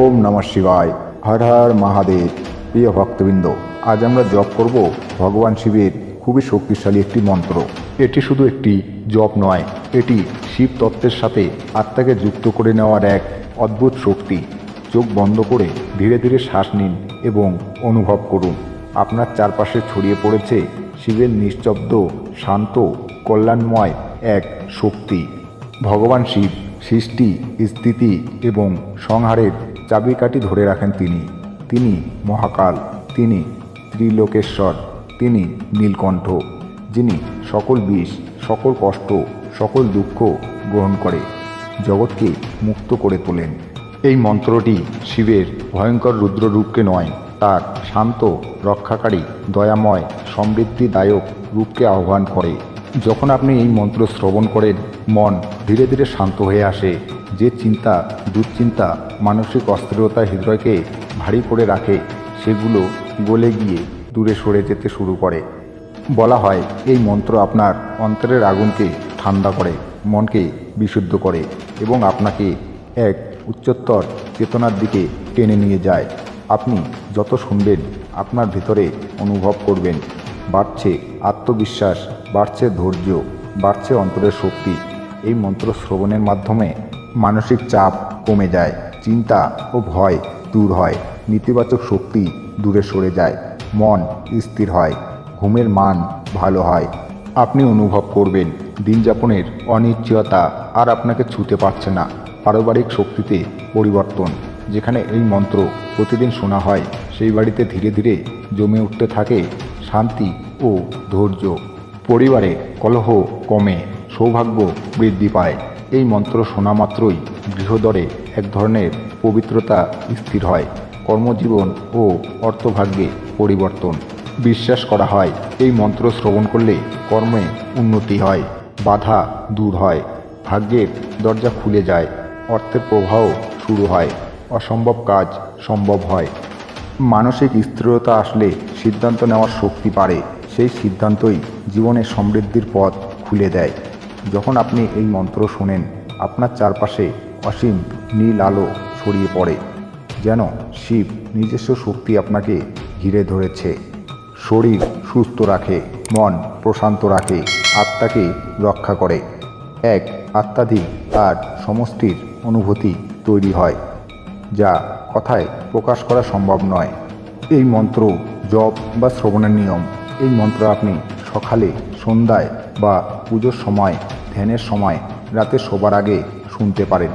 ওম নমঃ শিবায়। হর হর মহাদেব। প্রিয় ভক্তবৃন্দ, আজ আমরা জপ করব ভগবান শিবের খুবই শক্তিশালী একটি মন্ত্র। এটি শুধু একটি জপ নয়, এটি শিব তত্ত্বের সাথে আত্মাকে যুক্ত করে নেওয়ার এক অদ্ভুত শক্তি। চোখ বন্ধ করে ধীরে ধীরে শ্বাস নিন এবং অনুভব করুন আপনার চারপাশে ছড়িয়ে পড়েছে শিবের নিস্তব্ধ, শান্ত, কল্যাণময় এক শক্তি। ভগবান শিব সৃষ্টি, স্থিতি এবং সংহারের চাবিকাঠি ধরে রাখেন তিনি মহাকাল, তিনি ত্রিলোকেশ্বর, তিনি নীলকণ্ঠ, যিনি সকল বিষ, সকল কষ্ট, সকল দুঃখ গ্রহণ করে জগৎকে মুক্ত করে তোলেন। এই মন্ত্রটি শিবের ভয়ঙ্কর রুদ্ররূপকে নয়, তার শান্ত, রক্ষাকারী, দয়াময়, সমৃদ্ধিদায়ক রূপকে আহ্বান করে। যখন আপনি এই মন্ত্র শ্রবণ করেন, মন ধীরে ধীরে শান্ত হয়ে আসে। যে চিন্তা, দুশ্চিন্তা, মানসিক অস্থিরতা হৃদয়কে ভারী করে রাখে, সেগুলো গলে গিয়ে দূরে সরে যেতে শুরু করে। বলা হয় এই মন্ত্র আপনার অন্তরের আগুনকে ঠান্ডা করে, মনকে বিশুদ্ধ করে এবং আপনাকে এক উচ্চতর চেতনার দিকে টেনে নিয়ে যায়। আপনি যত শুনবেন, আপনার ভিতরে অনুভব করবেন বাড়ছে আত্মবিশ্বাস, বাড়ছে ধৈর্য, বাড়ছে অন্তরের শক্তি। এই মন্ত্র শ্রবণের মাধ্যমে মানসিক চাপ কমে যায়, চিন্তা ও ভয় দূর হয়, নেতিবাচক শক্তি দূরে সরে যায়, মন স্থির হয়, ঘুমের মান ভালো হয়। আপনি অনুভব করবেন দিনযাপনের অনিশ্চয়তা আর আপনাকে ছুঁতে পারছে না। পারিবারিক শক্তিতে পরিবর্তন। যেখানে এই মন্ত্র প্রতিদিন শোনা হয়, সেই বাড়িতে ধীরে ধীরে জমে উঠতে থাকে শান্তি ও ধৈর্য। পরিবারে কলহ কমে, সৌভাগ্য বৃদ্ধি পায়। এই মন্ত্র শোনা মাত্রই গৃহদ্বারে এক ধরনের পবিত্রতা স্থির হয়। কর্মজীবন ও অর্থভাগ্যে পরিবর্তন। বিশ্বাস করা হয় এই মন্ত্র শ্রবণ করলে কর্মে উন্নতি হয়, বাধা দূর হয়, ভাগ্যের দরজা খুলে যায়, অর্থের প্রবাহ শুরু হয়, অসম্ভব কাজ সম্ভব হয়। মানসিক স্থিরতা আসলে সিদ্ধান্ত নেওয়ার শক্তি বাড়ে। সেই সিদ্ধান্তই জীবনে সমৃদ্ধির পথ খুলে দেয়। যখন আপনি এই মন্ত্র শোনেন, আপনার চারপাশে অসীম নীল আলো ছড়িয়ে পড়ে, যেন শিব নিজস্ব শক্তি আপনাকে ঘিরে ধরেছে। শরীর সুস্থ রাখে, মন প্রশান্ত রাখে, আত্মাকে রক্ষা করে। এক আত্মাধিক আর সমষ্টির অনুভূতি তৈরি হয়, যা কথায় প্রকাশ করা সম্ভব নয়। এই মন্ত্র জপ বা শ্রবণের নিয়ম। এই মন্ত্র আপনি সকালে, সন্ধ্যায় বা পুজোর সময়, ধ্যানের সময়, রাতে শোবার আগে শুনতে পারেন।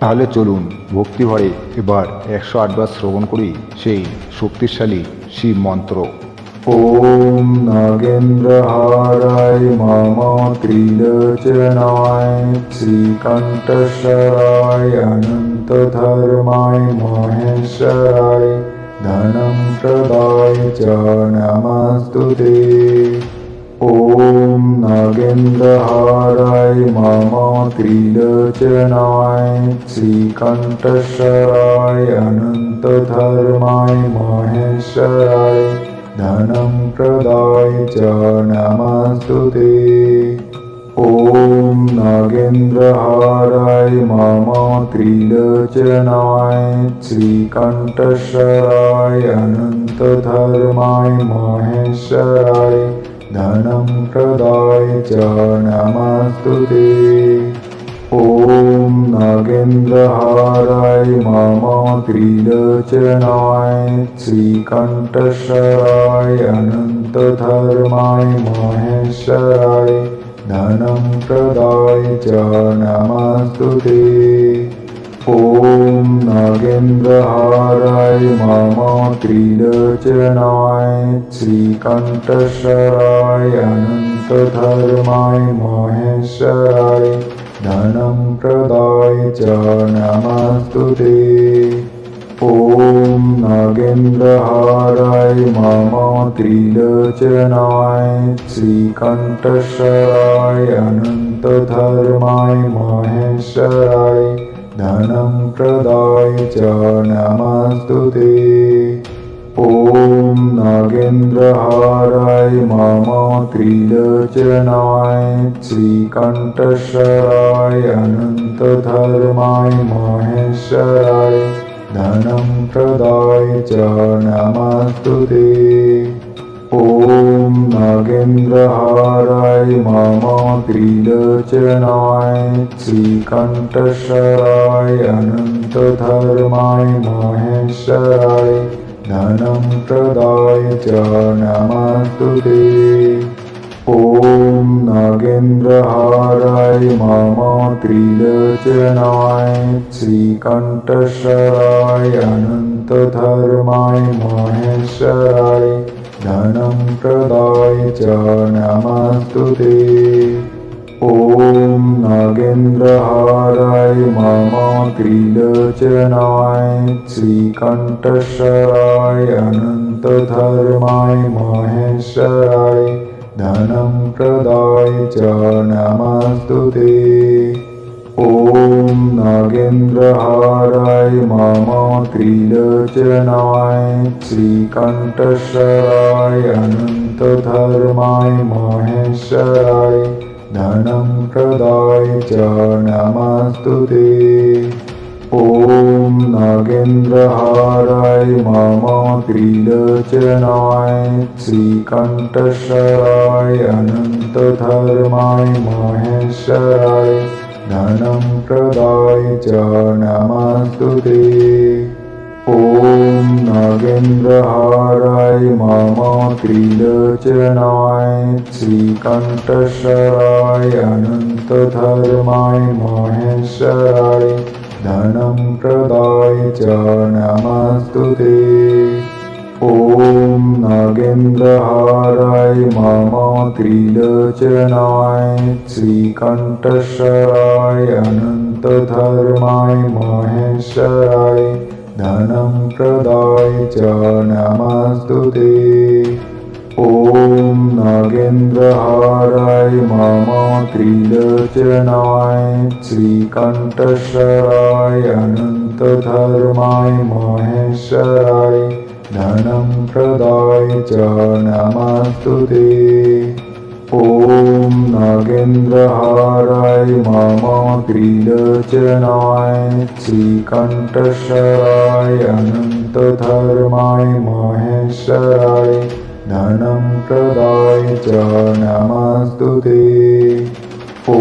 তাহলে চলুন ভক্তিভরে এবার 108 বার শ্রবণ করি সেই শক্তিশালী শিব মন্ত্র। ওম নাগেন্দ্রহারায় মম ত্রিলোচনায় শ্রীকণ্ঠস্বরায় অনন্তধর্মায় মহেশ্বরায় ধনম প্রদায় চ নমস্তুতে। ওম নাগেন্দ্রহারায় মম ত্রিলোচনায় শ্রীকণ্ঠস্বরায় অনন্তধর্মায় মহেশ্বরায় ধনম প্রদায় চ নমস্তুতে। ওম নাগেন্দ্রহারায় মম ত্রিলোচনায় শ্রীকণ্ঠস্বরায় অনন্তধর্মায় মহেশ্বরায় ধনম প্রদায় চ নমস্তুতে। ওম নাগেন্দ্রহারায় মম ত্রিলোচনায় শ্রীকণ্ঠস্বরায় অনন্তধর্মায় মহেশ্বরায় ধনম প্রদায় চ নমস্তুতে। ওম নাগেন্দ্রহারায় মম ত্রিলোচনায় শ্রীকণ্ঠস্বরায় অনন্তধর্মায় মহেশ্বরায় ধনম প্রদায় চ নমস্তুতে। ওম নাগেন্দ্রহারায় মম ত্রিলোচনায় শ্রীকণ্ঠস্বরায় অনন্তধর্মায় মহেশ্বরায় ধনম প্রদায় চ নমস্তুতে। ওম নাগেন্দ্রহারায় মম ত্রিলোচনায় শ্রীকণ্ঠস্বরায় অনন্তধর্মায় মহেশ্বরায় धनं प्रदाय च नमस्तु ते। ॐ नागेन्द्रहाराय मम त्रिलोचनाय श्रीकण्ठेश्वराय अनन्तधर्माय महेश्वराय धनं प्रदाय च नमस्तु ते। ॐ नागेन्द्रहाराय मम त्रिलोचनाय श्रीकण्ठेश्वराय अनन्तधर्माय महेश्वराय धनं प्रदाय च नमस्तु ते। ॐ नागेन्द्रहाराय मम त्रिलोचनाय श्रीकण्ठेश्वराय अनन्तधर्माय महेश्वराय धनं प्रदाय च नमस्तु ते। ॐ नागेन्द्रहाराय मम त्रिलोचनाय श्रीकण्ठेश्वराय अनन्तधर्माय महेश्वराय धनं प्रदाय च नमस्तु ते। ॐ नागेन्द्रहाराय मम त्रिलोचनाय श्रीकण्ठेश्वराय अनन्तधर्माय महेश्वराय धनं प्रदाय च नमस्तु ते। ॐ नागेन्द्रहाराय मम त्रिलोचनाय श्रीकण्ठेश्वराय अनन्तधर्माय महेश्वराय धनं प्रदाय च नमस्तु ते। ॐ नागेन्द्रहाराय मम त्रिलोचनाय श्रीकण्ठेश्वराय अनन्तधर्माय महेश्वराय धनं प्रदाय च नमस्तु ते। ॐ नागेन्द्रहाराय मम त्रिलोचनाय श्रीकण्ठेश्वराय अनन्तधर्माय महेश्वराय धनं प्रदाय च नमस्तु ते। ॐ नागेन्द्रहाराय मम त्रिलोचनाय श्रीकण्ठेश्वराय अनन्तधर्माय महेश्वराय धनं प्रदाय च नमस्तु ते। ॐ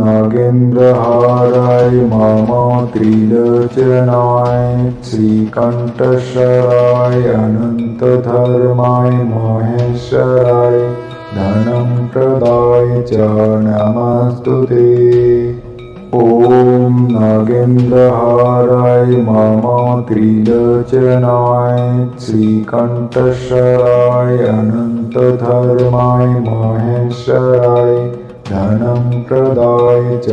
नागेन्द्रहाराय मम त्रिलोचनाय श्रीकण्ठेश्वराय अनन्तधर्माय महेश्वराय धनं प्रदाय च नमस्तु ते। ॐ नागेन्द्रहाराय मम त्रिलोचनाय श्रीकण्ठेश्वराय अनन्तधर्माय महेश्वराय धनं प्रदाय च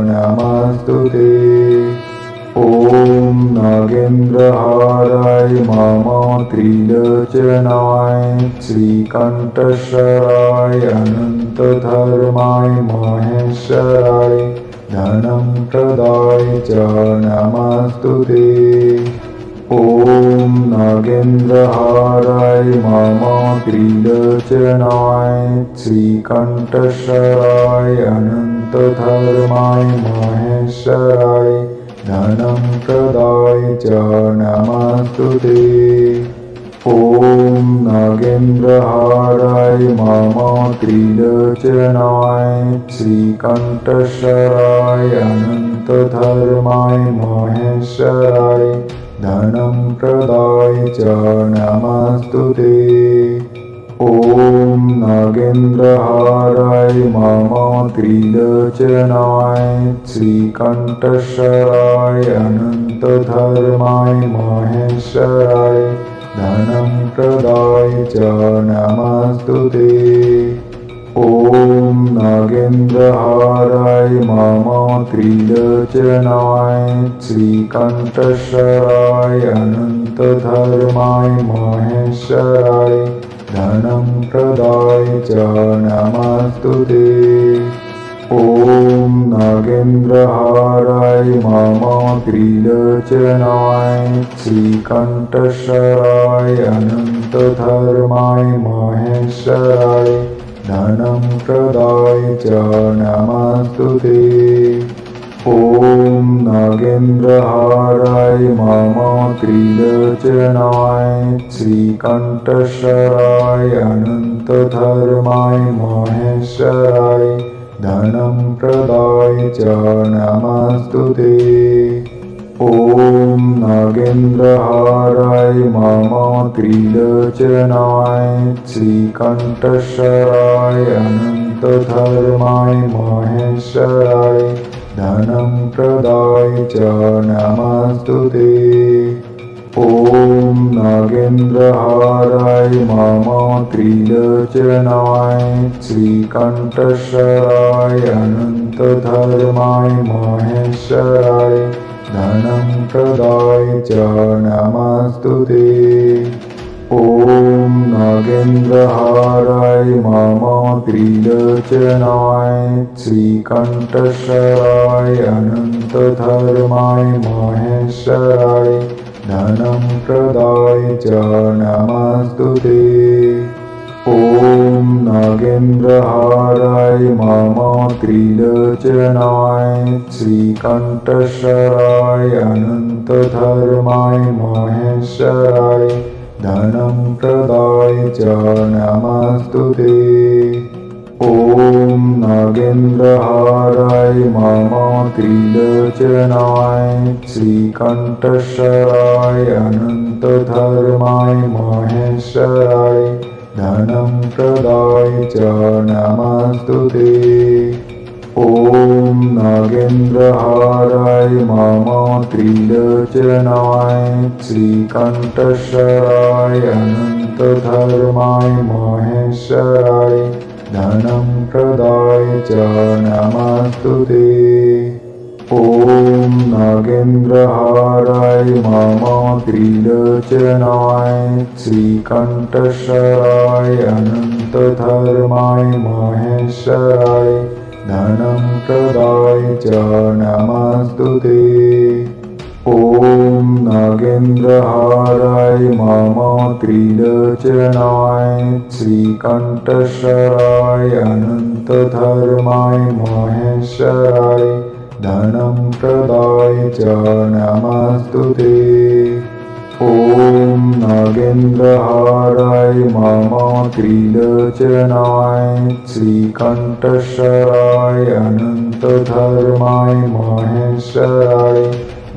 नमस्तु ते। ॐ नागेन्द्रहाराय मम त्रिलोचनाय श्रीकण्ठेश्वराय अनन्तधर्माय महेश्वराय धनं प्रदाय च नमस्तु ते। ॐ नागेन्द्रहाराय मम त्रिलोचनाय श्रीकण्ठेश्वराय अनन्तधर्माय महेश्वराय धनं प्रदाय च नमस्तु ते। ॐ नागेन्द्रहाराय मम त्रिलोचनाय श्रीकण्ठेश्वराय अनन्तधर्माय महेश्वराय धनं प्रदाय च नमस्तु ते। ॐ नागेन्द्रहाराय मम त्रिलोचनाय श्रीकण्ठेश्वराय अनन्तधर्माय महेश्वराय धनं प्रदाय च नमस्तु ते। ॐ नागेन्द्रहाराय मम त्रिलोचनाय श्रीकण्ठेश्वराय अनन्तधर्माय महेश्वराय धनं प्रदाय च नमस्तु ते। ॐ नागेन्द्रहाराय मम त्रिलोचनाय श्रीकण्ठेश्वराय अनन्तधर्माय महेश्वराय धनं प्रदाय च नमस्तु ते। ॐ नागेन्द्रहाराय मम त्रिलोचनाय श्रीकण्ठेश्वराय अनन्तधर्माय महेश्वराय धनं प्रदाय च नमस्तुते। ॐ नागेन्द्रहाराय मम त्रिलोचनाय श्रीकण्ठेश्वराय अनन्तधर्माय महेश्वराय धनं प्रदाय च नमस्तुते। ॐ नागेन्द्रहाराय मम त्रिलोचनाय श्रीकण्ठेश्वराय अनन्तधर्माय महेश्वराय धनं प्रदाय च नमस्तुते। ॐ नागेन्द्रहाराय मम त्रिलोचनाय श्रीकण्ठेश्वराय अनन्तधर्माय महेश्वराय धनं प्रदाय च नमस्तुते। ॐ नागेन्द्रहाराय मम त्रिलोचनाय श्रीकण्ठेश्वराय अनन्तधर्माय महेश्वराय धनं प्रदाय च नमस्तुते। ॐ नागेन्द्रहाराय मम त्रिलोचनाय श्रीकण्ठेश्वराय अनन्तधर्माय महेश्वराय धनं प्रदाय च नमस्तुते। ॐ नागेन्द्रहाराय मम त्रिलोचनाय श्रीकण्ठेश्वराय अनन्तधर्माय महेश्वराय धनं प्रदाय च नमस्तुते। ॐ नागेन्द्रहाराय मम त्रिलोचनाय श्रीकण्ठेश्वराय अनन्तधर्माय महेश्वराय धनं प्रदाय च नमस्तुते। ॐ नागेन्द्रहाराय मम त्रिलोचनाय श्रीकण्ठेश्वराय अनन्तधर्माय महेश्वराय धनं प्रदाय च नमस्तुते। ॐ नागेन्द्रहाराय मम त्रिलोचनाय श्रीकण्ठेश्वराय अनन्तधर्माय महेश्वराय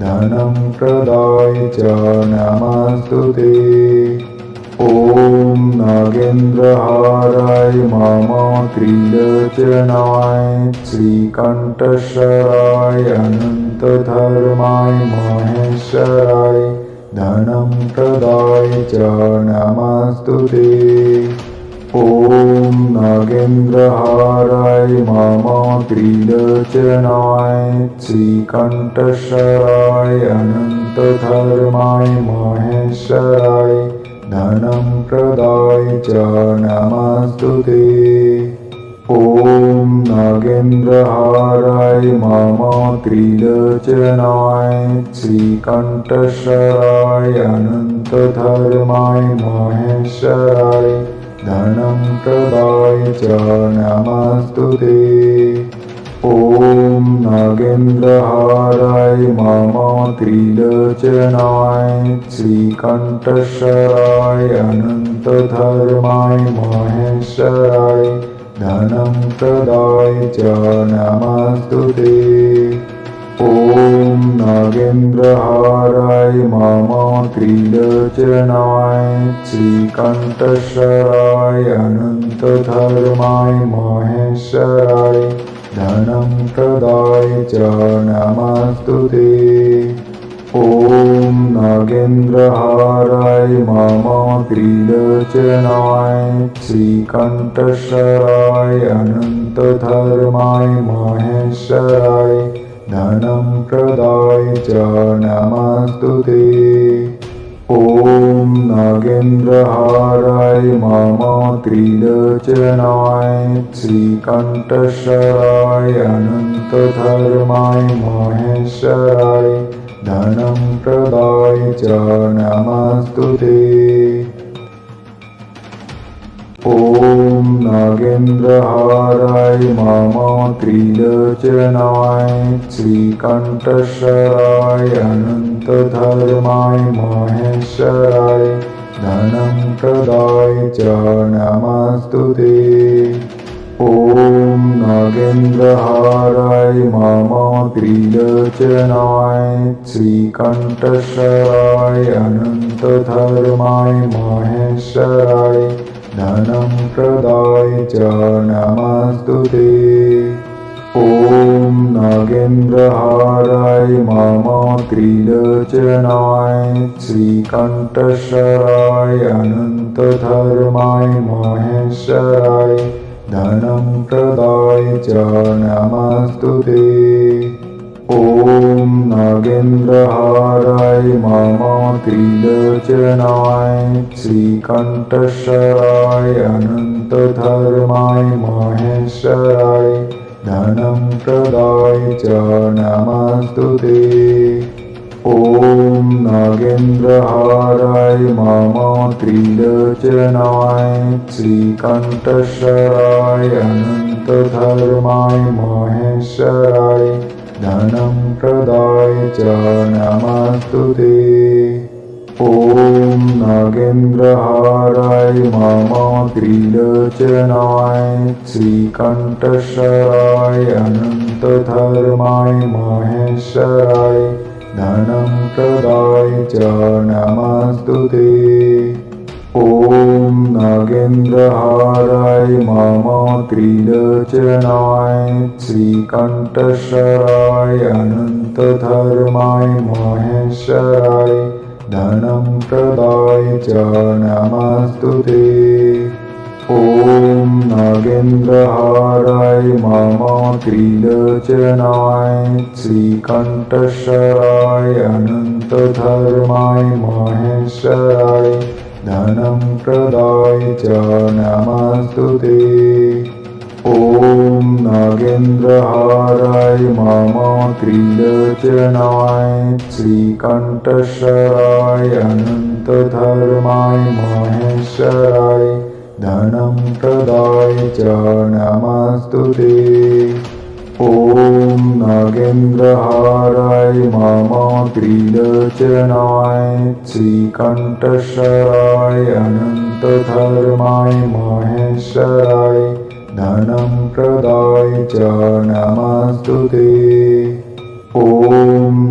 धनं प्रदाय च नमस्तुते। ॐ नागेन्द्रहाराय मम त्रिलोचनाय श्रीकण्ठेश्वराय अनन्तधर्माय महेश्वराय धनं प्रदाय च नमस्तुते। ॐ नागेन्द्रहाराय मम त्रिलोचनाय श्रीकण्ठेश्वराय अनन्तधर्माय महेश्वराय धनं प्रदाय च नमस्तुते। ॐ नागेन्द्रहाराय मम त्रिलोचनाय श्रीकण्ठेश्वराय अनन्तधर्माय महेश्वराय धनं प्रदाय च नमस्तुते। ॐ नागेन्द्रहाराय मम त्रिलोचनाय श्रीकण्ठेश्वराय अनन्तधर्माय महेश्वराय धनं प्रदाय च नमस्तुते। ॐ नागेन्द्रहाराय मम त्रिलोचनाय श्रीकण्ठेश्वराय अनन्तधर्माय महेश्वराय धनं प्रदाय च नमस्तुते। ॐ नागेन्द्रहाराय मम त्रिलोचनाय श्रीकण्ठेश्वराय अनन्तधर्माय महेश्वराय धनं प्रदाय च नमस्तुते। ॐ नागेन्द्रहाराय मम त्रिलोचनाय श्रीकण्ठेश्वराय अनन्तधर्माय महेश्वराय धनं प्रदाय च नमस्तुते। ॐ नागेन्द्रहाराय मम त्रिलोचनाय श्रीकण्ठेश्वराय अनन्तधर्माय महेश्वराय धनं प्रदाय च नमस्तुते। ॐ नागेन्द्रहाराय मम त्रिलोचनाय श्रीकण्ठेश्वराय अनन्तधर्माय महेश्वराय धनं प्रदाय च नमस्तुते। ॐ नागेन्द्रहाराय मम त्रिलोचनाय श्रीकण्ठेश्वराय अनन्तधर्माय महेश्वराय धनं प्रदाय च नमस्तुते। ॐ नागेन्द्रहाराय मम त्रिलोचनाय श्रीकण्ठेश्वराय अनन्तधर्माय महेश्वराय धनं प्रदाय च नमस्तुते। ॐ नागेन्द्रहाराय मम त्रिलोचनाय श्रीकण्ठेश्वराय अनन्तधर्माय महेश्वराय धनं प्रदाय च नमस्तुते। ॐ नागेन्द्रहाराय मम त्रिलोचनाय श्रीकण्ठेश्वराय अनन्तधर्माय महेश्वराय धनं प्रदाय च नमस्तुते। ॐ नागेन्द्रहाराय मम त्रिलोचनाय श्रीकण्ठेश्वराय अनन्तधर्माय महेश्वराय धनं प्रदाय च नमस्तुते। ॐ नागेन्द्रहाराय मम त्रिलोचनाय श्रीकण्ठेश्वराय अनन्तधर्माय महेश्वराय धनं प्रदाय च नमस्तुते। ॐ नागेन्द्रहाराय मम त्रिलोचनाय श्रीकण्ठेश्वराय अनन्तधर्माय महेश्वराय धनं प्रदाय च नमस्तुते। ॐ नागेन्द्रहाराय मम त्रिलोचनाय श्रीकण्ठेश्वराय अनन्तधर्माय महेश्वराय धनं प्रदाय च नमस्तुते। ॐ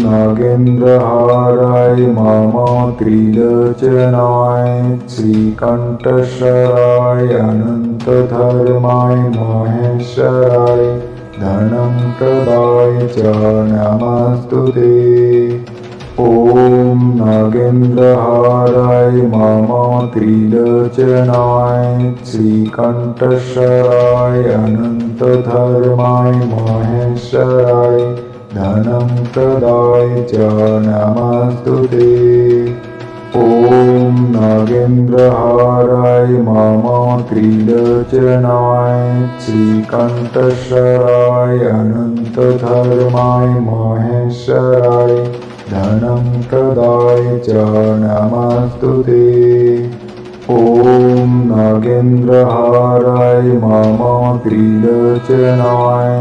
नागेन्द्रहाराय मम त्रिलोचनाय श्रीकण्ठेश्वराय अनन्तधर्माय महेश्वराय धनं प्रदाय च नमस्तुते। ॐ नागेन्द्रहाराय मम त्रिलोचनाय श्रीकण्ठेश्वराय अनन्तधर्माय महेश्वराय धनं प्रदाय च नमस्तुते। ॐ नागेन्द्रहाराय मम त्रिलोचनाय श्रीकण्ठेश्वराय अनन्तधर्माय महेश्वराय धनं प्रदाय च नमस्तुते। ॐ नागेन्द्रहाराय मम त्रिलोचनाय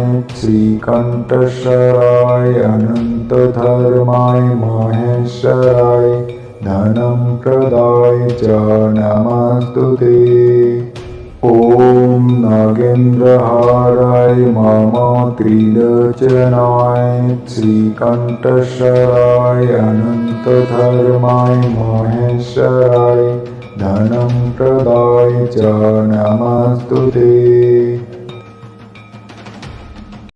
श्रीकण्ठेश्वराय अनन्तधर्माय महेश्वराय धनं प्रदाय च नमस्तुते। ॐ नागेन्द्रहाराय मम त्रिलोचनाय श्रीकण्ठेश्वराय अनन्तधर्माय महेश्वराय धनं प्रदाय च नमस्तुते।